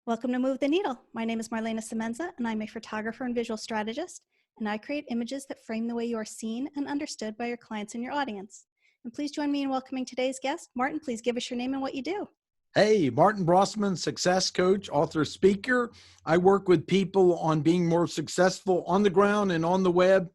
Welcome to Move the Needle. My name is Marlana Semenza, and I'm a photographer and visual strategist, and I create images that frame the way you are seen and understood by your clients and your audience. And please join me in welcoming today's guest. Martin, please give us your name and what you do. Hey, Martin Brossman, success coach, author, speaker. I work with people on being more successful on the ground and on the web,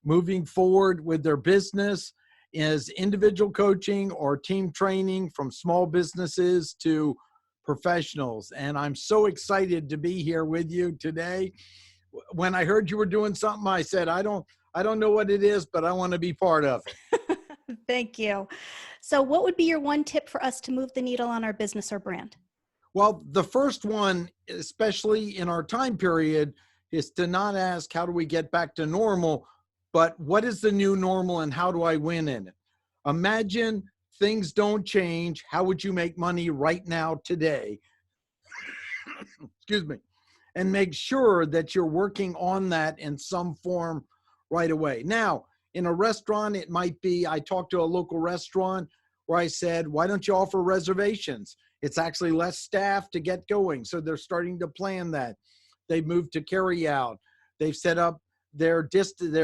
moving forward with their business as individual coaching or team training from small businesses to professionals. And I'm so excited to be here with you today. When I heard you were doing something, I said, I don't know what it is, but I want to be part of it. Thank you. So what would be your one tip for us to move the needle on our business or brand? Well, the first one, especially in our time period, is to not ask, how do we get back to normal, but what is the new normal and how do I win in it? Imagine things don't change. How would you make money right now, today? Excuse me. And make sure that you're working on that in some form right away. Now, in a restaurant, it might be, I talked to a local restaurant where I said, why don't you offer reservations? It's actually less staff to get going. So they're starting to plan that. They've moved to carry out. They've set up their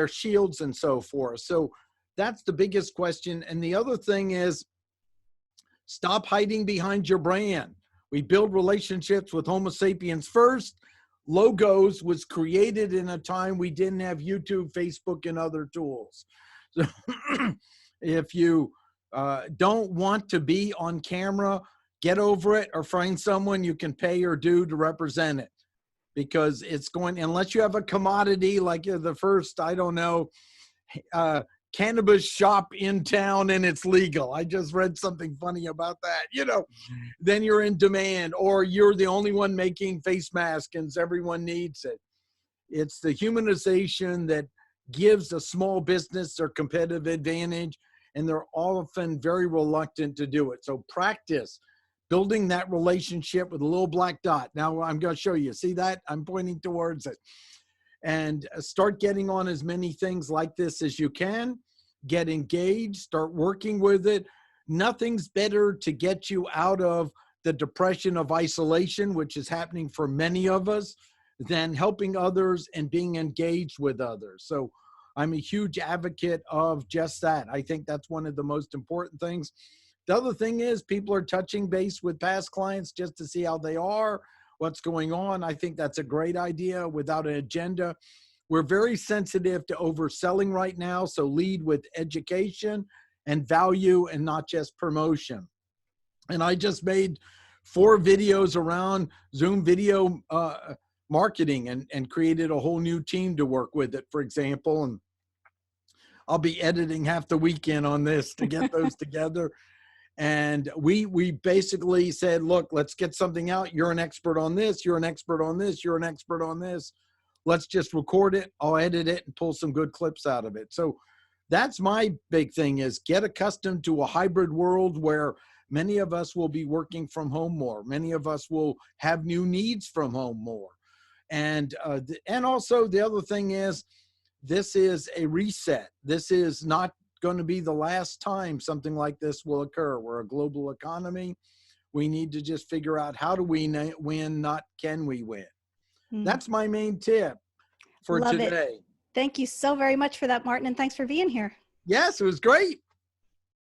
shields and so forth. So that's the biggest question. And the other thing is, stop hiding behind your brand. We build relationships with Homo sapiens first. Logos was created in a time we didn't have YouTube, Facebook, and other tools. So if you don't want to be on camera, get over it or find someone you can pay or do to represent it. Because it's going, unless you have a commodity like you're the first, I don't know, cannabis shop in town and it's legal. I just read something funny about that, then you're in demand, or you're the only one making face masks and everyone needs it. It's the humanization that gives a small business their competitive advantage, and they're often very reluctant to do it. So practice building that relationship with a little black dot. Now I'm going to show you. See that? I'm pointing towards it. And start getting on as many things like this as you can. Get engaged, start working with it. Nothing's better to get you out of the depression of isolation, which is happening for many of us, than helping others and being engaged with others. So I'm a huge advocate of just that. I think that's one of the most important things. The other thing is, people are touching base with past clients just to see how they are, what's going on. I think that's a great idea without an agenda. We're very sensitive to overselling right now, so lead with education and value and not just promotion. And I just made 4 videos around Zoom video marketing and created a whole new team to work with it, for example. And I'll be editing half the weekend on this to get those together. And we basically said, look, let's get something out. You're an expert on this. You're an expert on this. You're an expert on this. Let's just record it. I'll edit it and pull some good clips out of it. So that's my big thing, is get accustomed to a hybrid world where many of us will be working from home more. Many of us will have new needs from home more. And also the other thing is, this is a reset. This is not going to be the last time something like this will occur. We're a global economy. We need to just figure out, how do we win, not can we win? That's my main tip for Love today. It. Thank you so very much for that, Martin, and thanks for being here. Yes, it was great.